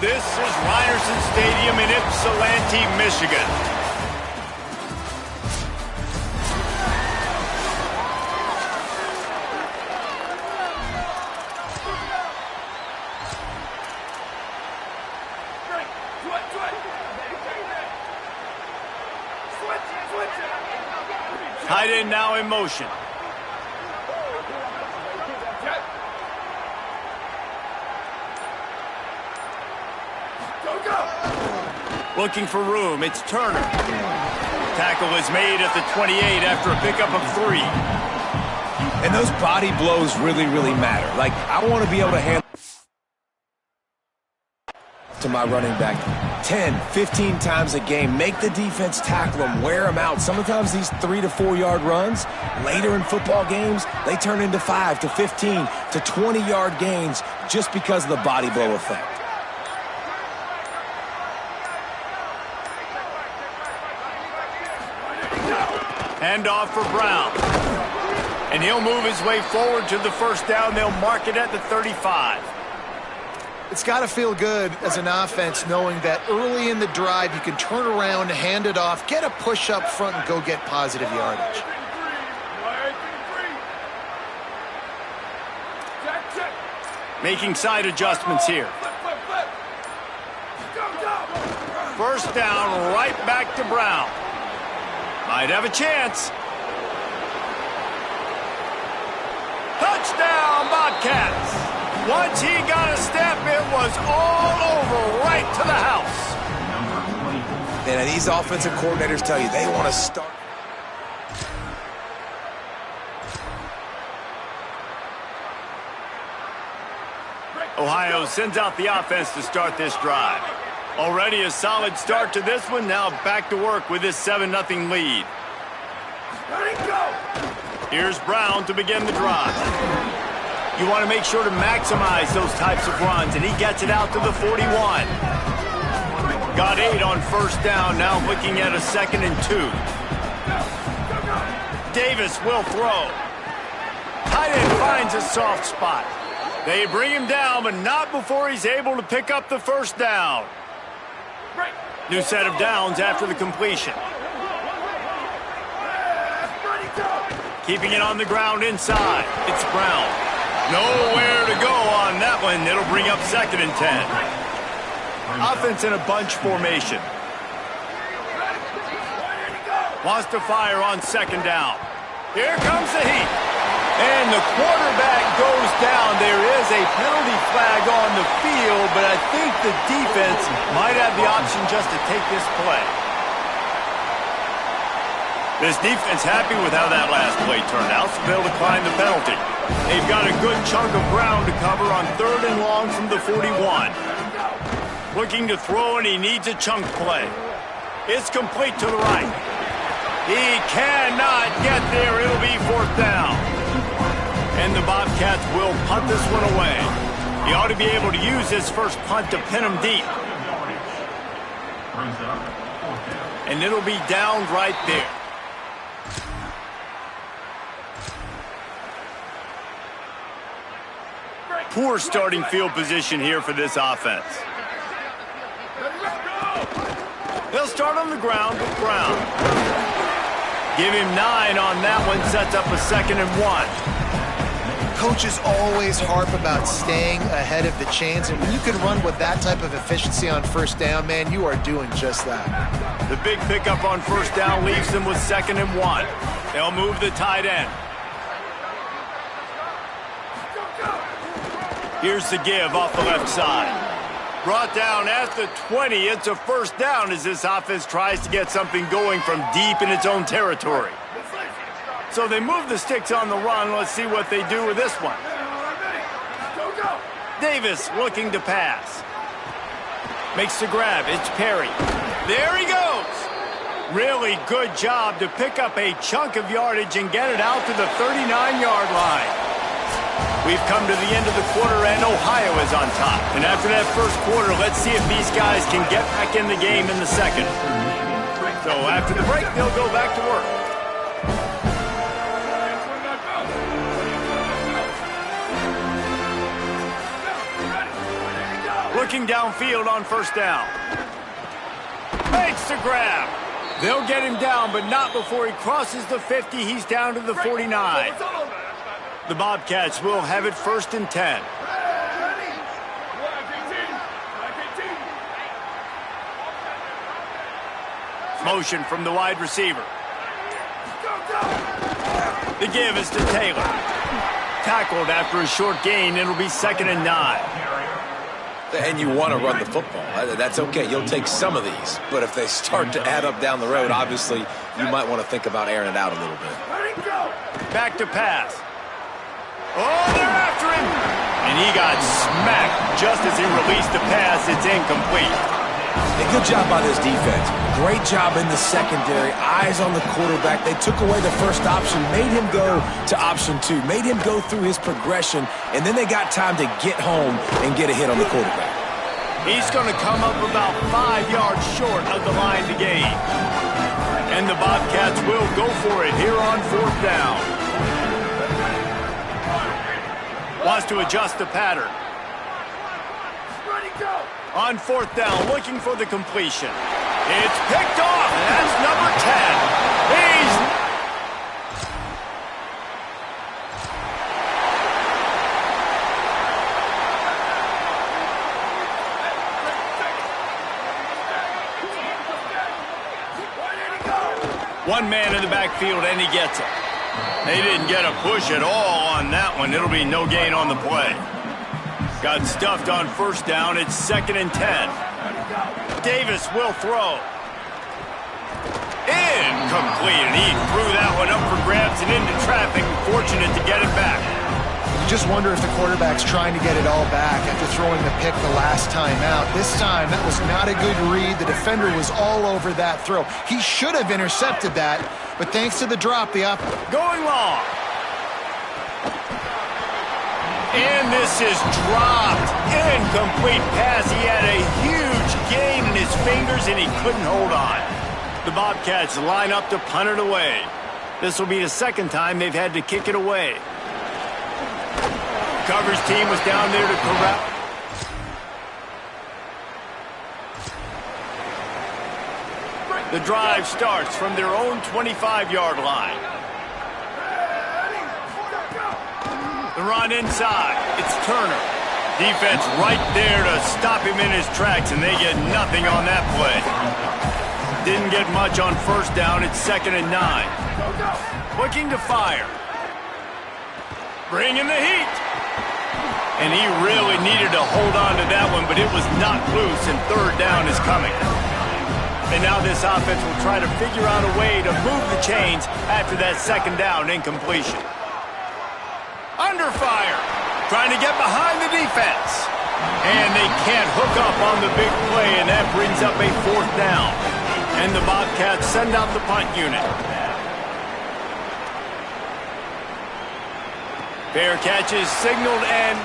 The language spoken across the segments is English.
This is Ryerson Stadium in Ypsilanti, Michigan. Tight end now in motion. Looking for room, it's Turner. Tackle is made at the 28 after a pickup of 3. And those body blows really, really matter. Like, I want to be able to handle to my running back 10, 15 times a game. Make the defense tackle them, wear them out. Sometimes these 3 to 4 yard runs, later in football games, they turn into 5 to 15 to 20 yard gains just because of the body blow effect. Handoff for Brown. And he'll move his way forward to the first down. They'll mark it at the 35. It's got to feel good as an offense knowing that early in the drive you can turn around, hand it off, get a push up front, and go get positive yardage. Making side adjustments here. First down, right back to Brown. Might have a chance. Touchdown, Bobcats. Once he got a step, it was all over right to the house. And these offensive coordinators tell you they want to start. Ohio sends out the offense to start this drive. Already a solid start to this one. Now back to work with this 7-0 lead. Here's Brown to begin the drive. You want to make sure to maximize those types of runs, and he gets it out to the 41. Got 8 on first down, now looking at a 2nd and 2. Davis will throw. Tight end finds a soft spot. They bring him down, but not before he's able to pick up the first down. New set of downs after the completion. Keeping it on the ground inside. It's Brown. Nowhere to go on that one. It'll bring up 2nd and 10. Offense in a bunch formation. Wants to fire on 2nd down. Here comes the heat. And the quarterback goes down. There is a penalty flag on the field, but I think the defense might have the option just to take this play. This defense happy with how that last play turned out, so they'll decline the penalty. They've got a good chunk of ground to cover on 3rd and long from the 41. Looking to throw, and he needs a chunk play. It's complete to the right. He cannot get there. It'll be 4th down. And the Bobcats will punt this one away. He ought to be able to use his first punt to pin him deep. And it'll be down right there. Poor starting field position here for this offense. They'll start on the ground with Brown. Give him 9 on that one, sets up a 2nd and 1. Coaches always harp about staying ahead of the chains, and when you can run with that type of efficiency on first down, man, you are doing just that. The big pickup on first down leaves them with 2nd and 1. They'll move the tight end. Here's the give off the left side. Brought down at the 20. It's a first down as this offense tries to get something going from deep in its own territory. So they move the sticks on the run. Let's see what they do with this one. Davis looking to pass. Makes the grab. It's Perry. There he goes. Really good job to pick up a chunk of yardage and get it out to the 39-yard line. We've come to the end of the quarter, and Ohio is on top. And after that first quarter, let's see if these guys can get back in the game in the second. So after the break, they'll go back to work. Looking downfield on first down. Makes the grab. They'll get him down, but not before he crosses the 50. He's down to the 49. The Bobcats will have it 1st and 10. Motion from the wide receiver. The give is to Taylor. Tackled after a short gain. It'll be 2nd and 9. And you want to run the football. That's okay. You'll take some of these. But if they start to add up down the road, obviously, you might want to think about airing it out a little bit. Back to pass. Oh, they're after him. And he got smacked just as he released the pass. It's incomplete. A good job by this defense. Great job in the secondary. Eyes on the quarterback. They took away the first option, made him go to option 2, made him go through his progression, and then they got time to get home and get a hit on the quarterback. He's going to come up about 5 yards short of the line to gain. And the Bobcats will go for it here on 4th down. Wants to adjust the pattern. On 4th down, looking for the completion. It's picked off. That's number 10. One man in the backfield, and he gets it. They didn't get a push at all on that one. It'll be no gain on the play. Got stuffed on 1st down. It's 2nd and 10. Davis will throw. Incomplete, and he threw that one up for grabs and into traffic. Fortunate to get it back. You just wonder if the quarterback's trying to get it all back after throwing the pick the last time out. This time, that was not a good read. The defender was all over that throw. He should have intercepted that, but thanks to the drop, going long. And this is dropped. Incomplete pass. He had a huge gain in his fingers, and he couldn't hold on. The Bobcats line up to punt it away. This will be the 2nd time they've had to kick it away. Coverage team was down there to corral. The drive starts from their own 25-yard line. The run inside. It's Turner. Defense right there to stop him in his tracks, and they get nothing on that play. Didn't get much on 1st down. It's 2nd and 9. Looking to fire. Bringing the heat. And he really needed to hold on to that one, but it was knocked loose, and 3rd down is coming. And now this offense will try to figure out a way to move the chains after that 2nd down incompletion. Under fire, trying to get behind the defense. And they can't hook up on the big play, and that brings up a 4th down. And the Bobcats send out the punt unit. Fair catch is signaled, and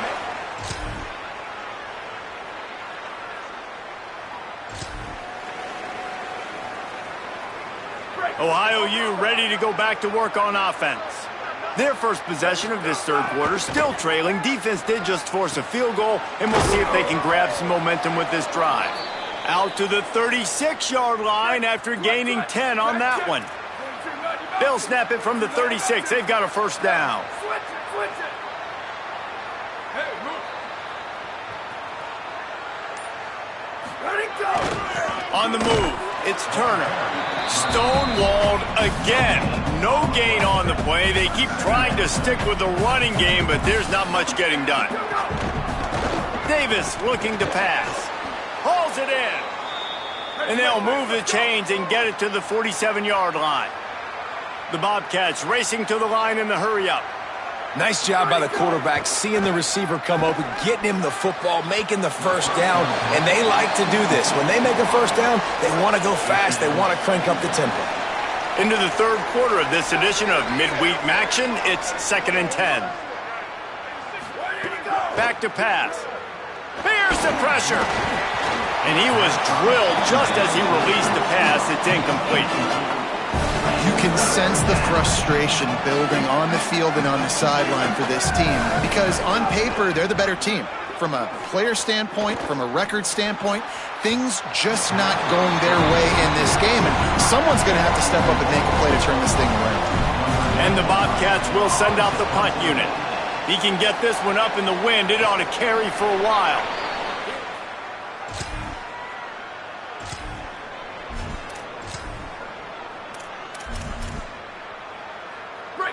Ohio U ready to go back to work on offense. Their first possession of this 3rd quarter, still trailing. Defense did just force a field goal, and we'll see if they can grab some momentum with this drive. Out to the 36-yard line after gaining 10 on that one. They'll snap it from the 36. They've got a 1st down. On the move, it's Turner. Stonewalled again. No gain on the play. They keep trying to stick with the running game, but there's not much getting done. Davis looking to pass. Hauls it in. And they'll move the chains and get it to the 47-yard line. The Bobcats racing to the line in the hurry-up. Nice job by the quarterback, seeing the receiver come open, getting him the football, making the 1st down, and they like to do this. When they make a 1st down, they want to go fast, they want to crank up the tempo. Into the 3rd quarter of this edition of Midweek Maction, it's 2nd and 10. Back to pass. Here's the pressure. And he was drilled just as he released the pass. It's incomplete. You can sense the frustration building on the field and on the sideline for this team because on paper, they're the better team. from a player standpoint, from a record standpoint, things just not going their way in this game. And someone's going to have to step up and make a play to turn this thing around. And the Bobcats will send out the punt unit. He can get this one up in the wind. It ought to carry for a while.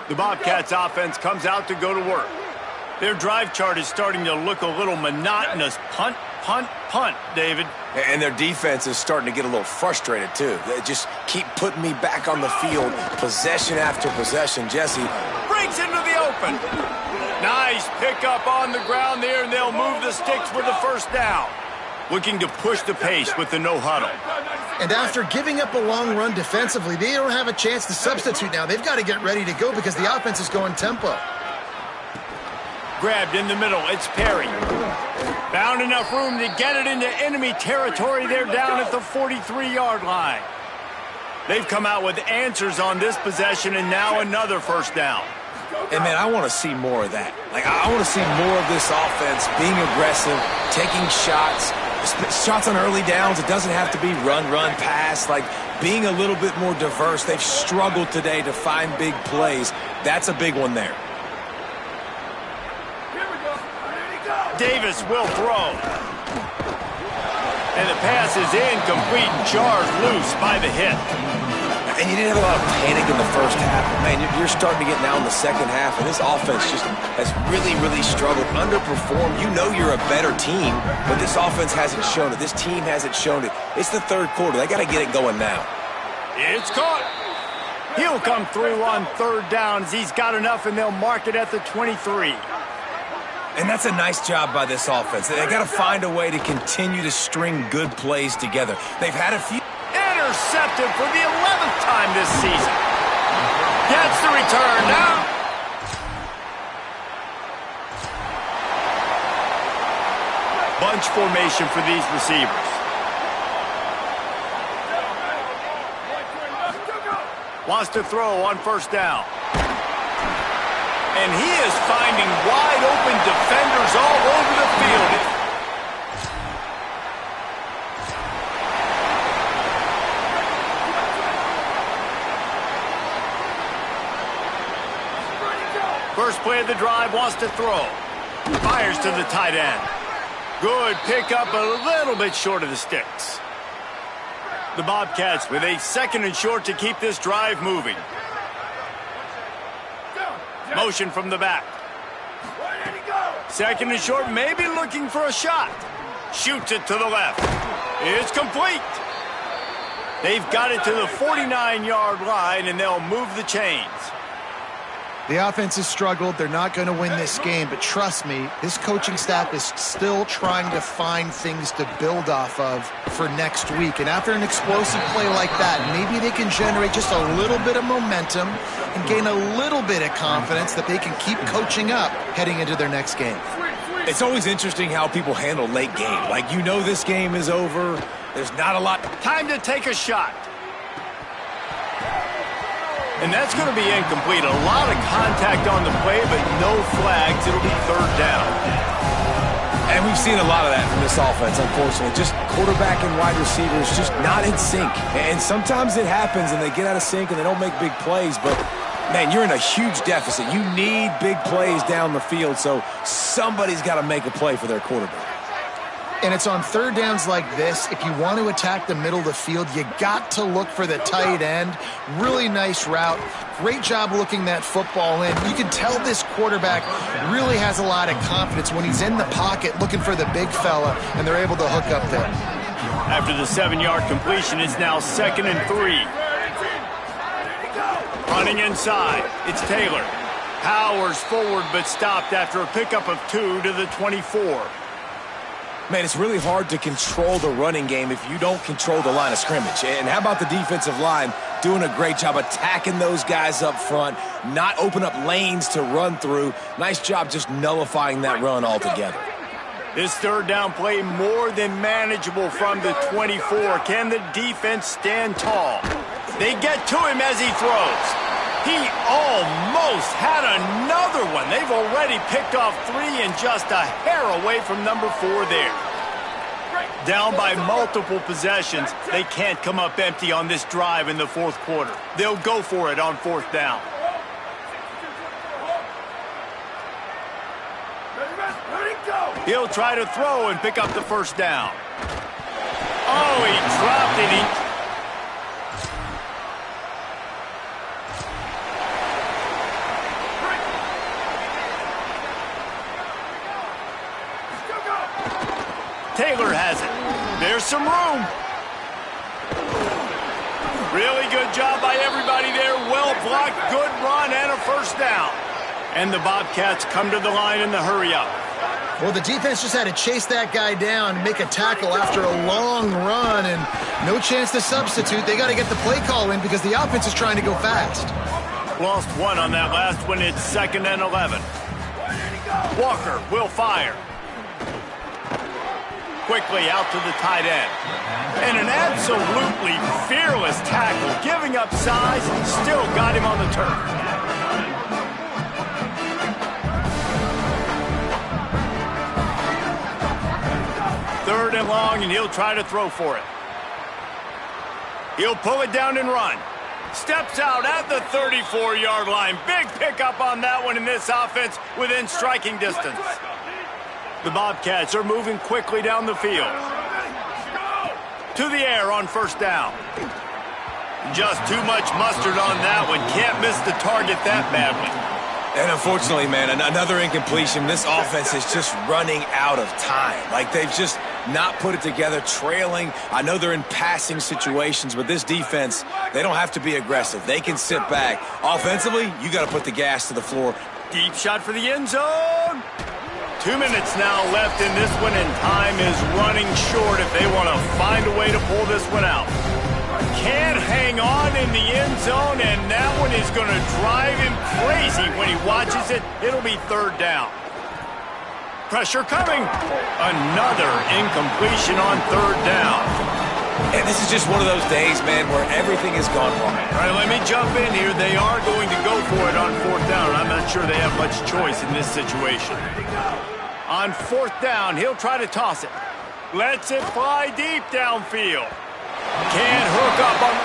The Bobcats offense comes out to go to work. Their drive chart is starting to look a little monotonous. Punt, punt, punt, David. And their defense is starting to get a little frustrated, too. They just keep putting me back on the field, possession after possession. Jesse breaks into the open. Nice pickup on the ground there, and they'll move the sticks with the first down. Looking to push the pace with the no-huddle. And after giving up a long run defensively, they don't have a chance to substitute now. They've got to get ready to go because the offense is going tempo. Grabbed in the middle. It's Perry. Found enough room to get it into enemy territory. They're down at the 43-yard line. They've come out with answers on this possession, and now another first down. And, man, I want to see more of that. Like, I want to see more of this offense being aggressive, taking shots on early downs. It doesn't have to be run, pass. Like, being a little bit more diverse. They've struggled today to find big plays. That's a big one there. Davis will throw. And the pass is incomplete, jarred loose by the hit. And you didn't have a lot of panic in the first half. Man, you're starting to get now in the second half, and this offense just has really, really struggled, underperformed. You know you're a better team, but this offense hasn't shown it. This team hasn't shown it. It's the third quarter. They got to get it going now. It's caught. He'll come through on third downs. He's got enough, and they'll mark it at the 23. And that's a nice job by this offense. They got to find a way to continue to string good plays together. They've had a few. Intercepted for the 11th time this season. Gets the return now. Bunch formation for these receivers. Wants to throw on first down. And he is finding wide open defenders all over the field. First play of the drive, wants to throw. Fires to the tight end. Good pickup, a little bit short of the sticks. The Bobcats with a second and short to keep this drive moving. Motion from the back. Second and short, maybe looking for a shot. Shoots it to the left. It's complete. They've got it to the 49-yard line, and they'll move the chains. The offense has struggled. They're not going to win this game, but trust me, this coaching staff is still trying to find things to build off of for next week. And after an explosive play like that, maybe they can generate just a little bit of momentum and gain a little bit of confidence that they can keep coaching up heading into their next game. It's always interesting how people handle late game. Like, you know this game is over. There's not a lot. Time to take a shot. And that's going to be incomplete. A lot of contact on the play, but no flags. It'll be third down. And we've seen a lot of that from this offense, unfortunately. Just quarterback and wide receivers just not in sync. And sometimes it happens, and they get out of sync, and they don't make big plays. But, man, you're in a huge deficit. You need big plays down the field, so somebody's got to make a play for their quarterback. And it's on third downs like this, if you want to attack the middle of the field, you got to look for the tight end. Really nice route. Great job looking that football in. You can tell this quarterback really has a lot of confidence when he's in the pocket looking for the big fella, and they're able to hook up there. After the 7-yard completion, it's now 2nd and 3. Running inside, it's Taylor. Powers forward, but stopped after a pickup of 2 to the 24. Man, it's really hard to control the running game if you don't control the line of scrimmage. And how about the defensive line doing a great job attacking those guys up front, not open up lanes to run through. Nice job just nullifying that run altogether. This third down play more than manageable from the 24. Can the defense stand tall? They get to him as he throws. He almost had another one. They've already picked off 3 and just a hair away from number 4 there. Down by multiple possessions, they can't come up empty on this drive in the 4th quarter. They'll go for it on 4th down. He'll try to throw and pick up the 1st down. Oh, he dropped it. Taylor has it. There's some room. Really good job by everybody there. Well blocked, good run, and a 1st down. And the Bobcats come to the line in the hurry-up. Well, the defense just had to chase that guy down and make a tackle after a long run, and no chance to substitute. They got to get the play call in because the offense is trying to go fast. Lost 1 on that last one. It's 2nd and 11. Walker will fire. Quickly out to the tight end. And an absolutely fearless tackle, giving up size, still got him on the turf. Third and long, and he'll try to throw for it. He'll pull it down and run. Steps out at the 34-yard line. Big pickup on that one in this offense within striking distance. The Bobcats are moving quickly down the field. To the air on 1st down. Just too much mustard on that one. Can't miss the target that badly. And unfortunately, man, another incompletion. This offense is just running out of time. Like, they've just not put it together, trailing. I know they're in passing situations, but this defense, they don't have to be aggressive. They can sit back. Offensively, you got to put the gas to the floor. Deep shot for the end zone. 2 minutes now left in this one, and time is running short if they want to find a way to pull this one out. Can't hang on in the end zone, and that one is going to drive him crazy when he watches it. It'll be 3rd down. Pressure coming. Another incompletion on 3rd down. And this is just one of those days, man, where everything has gone wrong. All right, let me jump in here. They are going to go for it on 4th down. I'm not sure they have much choice in this situation. On 4th down, he'll try to toss it. Lets it fly deep downfield. Can't hook up on